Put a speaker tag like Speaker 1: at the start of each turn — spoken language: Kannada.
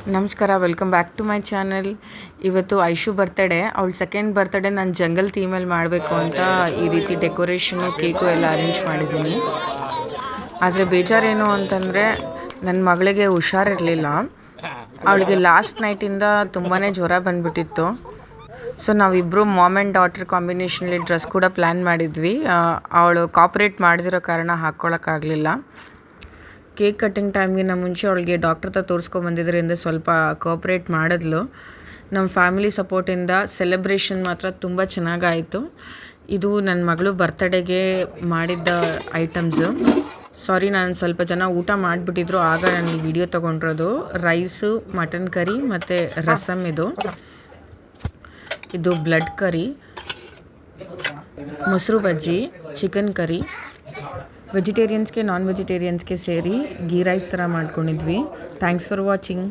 Speaker 1: ನಮಸ್ಕಾರ, welcome back to my channel. ಇವತ್ತು ಐಶು ಬರ್ತಡೇ. ಅವಳು ಸೆಕೆಂಡ್ ಬರ್ತಡೇ ನಾನು ಜಂಗಲ್ ಥೀಮಲ್ಲಿ ಮಾಡಬೇಕು ಅಂತ ಈ ರೀತಿ ಡೆಕೋರೇಷನು, ಕೇಕು ಎಲ್ಲ ಅರೇಂಜ್ ಮಾಡಿದ್ದೀನಿ. ಆದರೆ ಬೇಜಾರೇನು ಅಂತಂದರೆ ನನ್ನ ಮಗಳಿಗೆ ಹುಷಾರಿರಲಿಲ್ಲ. ಅವಳಿಗೆ ಲಾಸ್ಟ್ ನೈಟಿಂದ ತುಂಬಾ ಜ್ವರ ಬಂದುಬಿಟ್ಟಿತ್ತು. ಸೊ ನಾವಿಬ್ಬರು ಮಾಮ್ ಆ್ಯಂಡ್ ಡಾಟರ್ ಕಾಂಬಿನೇಷನಲ್ಲಿ ಡ್ರೆಸ್ ಕೂಡ ಪ್ಲ್ಯಾನ್ ಮಾಡಿದ್ವಿ. ಅವಳು ಕಾಪ್ರೇಟ್ ಮಾಡದಿರೋ ಕಾರಣ ಹಾಕ್ಕೊಳ್ಳೋಕ್ಕಾಗಲಿಲ್ಲ. ಕೇಕ್ ಕಟ್ಟಿಂಗ್ ಟೈಮ್ಗಿಂತ ಮುಂಚೆ ಅವಳಿಗೆ ಡಾಕ್ಟರ್ ಹತ್ರ ತೋರಿಸ್ಕೊಂಬಂದಿದ್ದರಿಂದ ಸ್ವಲ್ಪ ಕೋಪ್ರೇಟ್ ಮಾಡಿದ್ಲು. ನಮ್ಮ ಫ್ಯಾಮಿಲಿ ಸಪೋರ್ಟಿಂದ ಸೆಲೆಬ್ರೇಷನ್ ಮಾತ್ರ ತುಂಬ ಚೆನ್ನಾಗಾಯಿತು. ಇದು ನನ್ನ ಮಗಳು ಬರ್ತಡೇಗೆ ಮಾಡಿದ್ದ ಐಟಮ್ಸು. ಸಾರಿ, ನಾನು ಸ್ವಲ್ಪ ಜನ ಊಟ ಮಾಡಿಬಿಟ್ಟಿದ್ರು, ಆಗ ನಾನು ಈ ವಿಡಿಯೋ ತೊಗೊಂಡಿರೋದು. ರೈಸು, ಮಟನ್ ಕರಿ ಮತ್ತು ರಸಮ್. ಇದು ಬ್ಲಡ್ ಕರಿ, ಮೊಸರು ಬಜ್ಜಿ, ಚಿಕನ್ ಕರಿ. ವೆಜಿಟೇರಿಯನ್ಸ್ಗೆ ನಾನ್ ವೆಜಿಟೇರಿಯನ್ಸ್ಗೆ ಸೇರಿ ಗೀ ರೈಸ್ ಥರ ಮಾಡ್ಕೊಂಡಿದ್ವಿ. Thanks for watching.